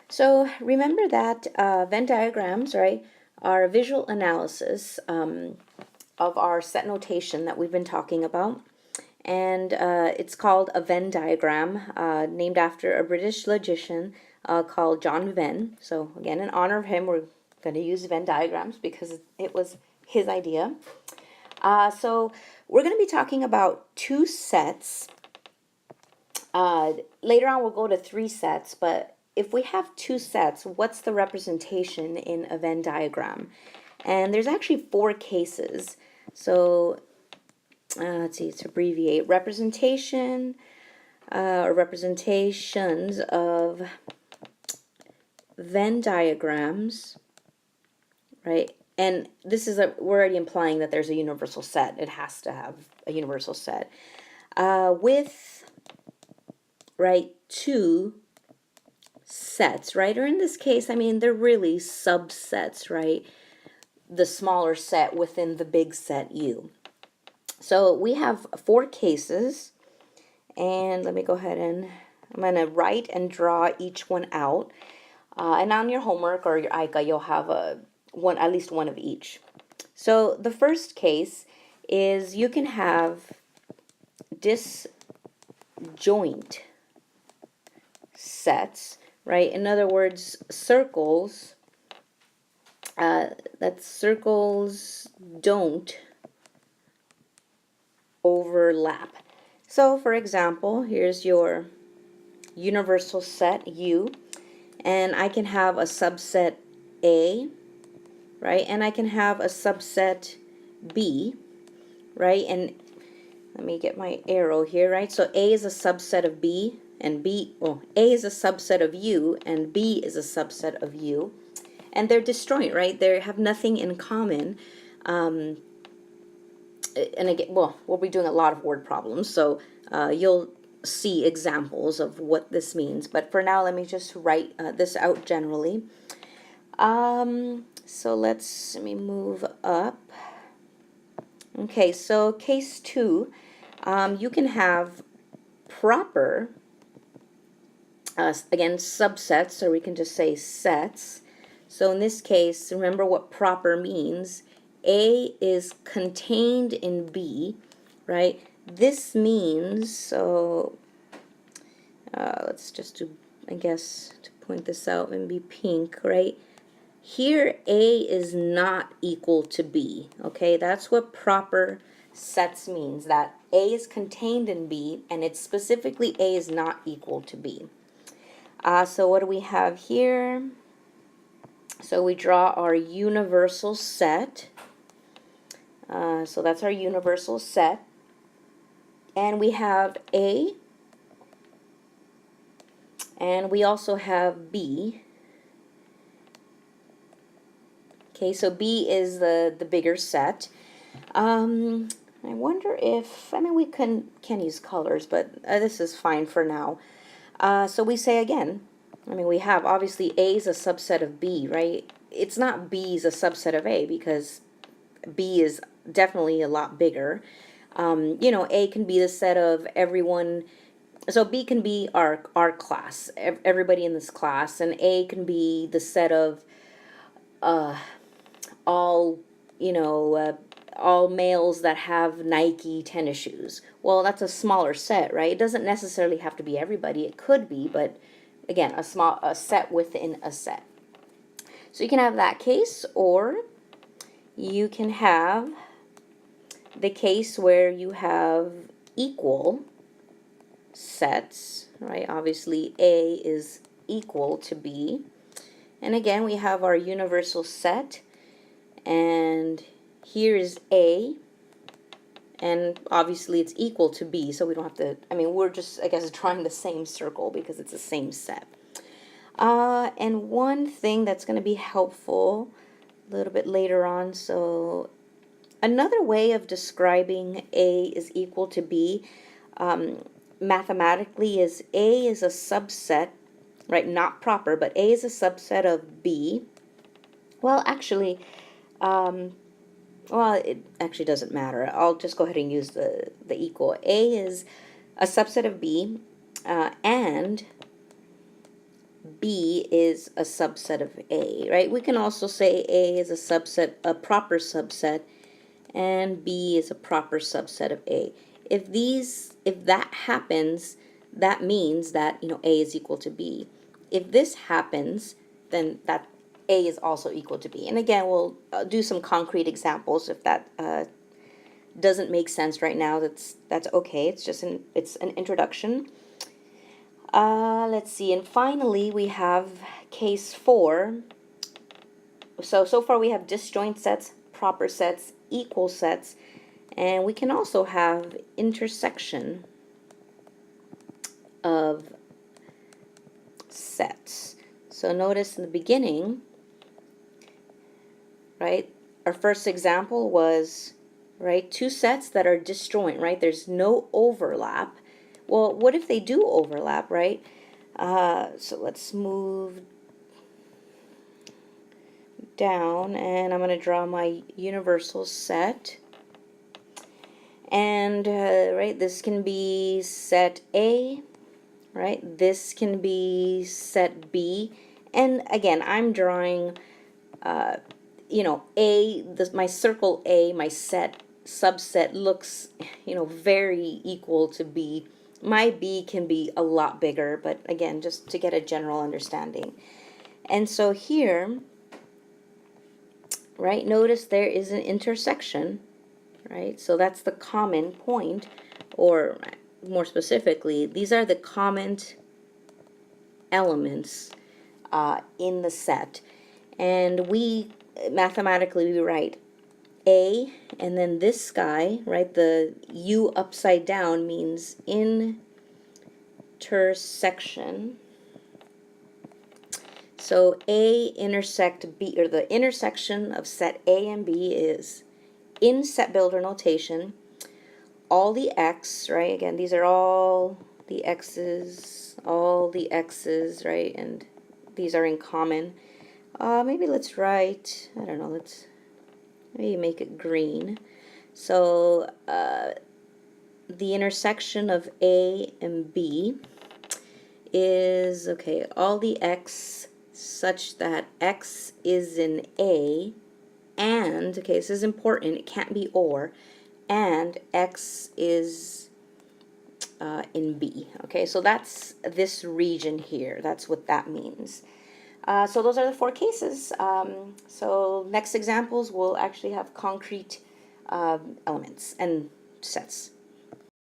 So remember that Venn diagrams, right, are a visual analysis of our set notation that we've been talking about. And it's called a Venn diagram, named after a British logician called John Venn. So again, in honor of him, we're going to use Venn diagrams because it was his idea. So we're going to be talking about two sets. Later on, we'll go to three sets, but if we have two sets, what's the representation in a Venn diagram? And there's actually 4 cases. So let's see, to abbreviate, representation or representations of Venn diagrams, right? And this is we're already implying that there's a universal set. It has to have a universal set with, right, 2 sets, right? Or in this case, I mean, they're really subsets, right? The smaller set within the big set U. So we have 4 cases, and let me go ahead and I'm going to write and draw each one out. And on your homework or your ICA, you'll have at least one of each. So the first case is you can have disjoint sets, right? In other words, circles, that circles don't overlap. So for example, here's your universal set U, and I can have a subset A, right? And I can have a subset B, right? And let me get my arrow here, right? So A is a subset of B, and A is a subset of U, and B is a subset of U. And they're disjoint, right? They have nothing in common. And again, well, we'll be doing a lot of word problems, so you'll see examples of what this means. But for now, let me just write this out generally. So let me move up. Okay, so case 2, you can have proper, again, subsets, or we can just say sets. So in this case, remember what proper means. A is contained in B, right? This means, so let's just do, I guess, to point this out and be pink, right? Here, A is not equal to B, okay? That's what proper sets means, that A is contained in B, and it's specifically A is not equal to B. So what do we have here? So we draw our universal set. So that's our universal set. And we have A, and we also have B. Okay, so B is the bigger set. I wonder if, I mean, we can use colors, but this is fine for now. So we say again, I mean, we have, obviously, A is a subset of B, right? It's not B is a subset of A, because B is definitely a lot bigger. You know, A can be the set of everyone, so B can be our class, everybody in this class, and A can be the set of all, you know, all males that have Nike tennis shoes. Well, that's a smaller set, right? It doesn't necessarily have to be everybody. It could be, but again, a set within a set. So you can have that case, or you can have the case where you have equal sets, right? Obviously, A is equal to B. And again, we have our universal set, and here is A, and obviously it's equal to B, so we don't have to, I mean, we're just, I guess, drawing the same circle because it's the same set. And one thing that's going to be helpful a little bit later on, so another way of describing A is equal to B mathematically is A is a subset, right, not proper, but A is a subset of B. Well, actually, well, it actually doesn't matter. I'll just go ahead and use the equal. A is a subset of B, and B is a subset of A, right? We can also say A is a subset, a proper subset, and B is a proper subset of A. If that happens, that means that, A is equal to B. If this happens, then that A is also equal to B. And again, we'll do some concrete examples. If that doesn't make sense right now, that's okay. It's an introduction. Let's see, and finally we have case 4. So far we have disjoint sets, proper sets, equal sets, and we can also have intersection of sets. So notice in the beginning, right, our first example was, right, two sets that are disjoint, right? There's no overlap. Well, what if they do overlap, right? So let's move down, and I'm going to draw my universal set. And, right, this can be set A, right? This can be set B. And again, I'm drawing, my circle A, my subset looks, very equal to B. My B can be a lot bigger, but again, just to get a general understanding. And so here, right, notice there is an intersection, right? So that's the common point, or more specifically, these are the common elements in the set. And we mathematically write A, and then this guy, right, the U upside down means intersection. So A intersect B, or the intersection of set A and B is, in set builder notation, all the X, right, again, these are all the X's, right, and these are in common. Maybe let's write, I don't know, let's maybe make it green. So the intersection of A and B is, okay, all the X such that X is in A, and, okay, this is important, it can't be or, and X is in B. Okay, so that's this region here. That's what that means. So those are the 4 cases. So next examples will actually have concrete elements and sets.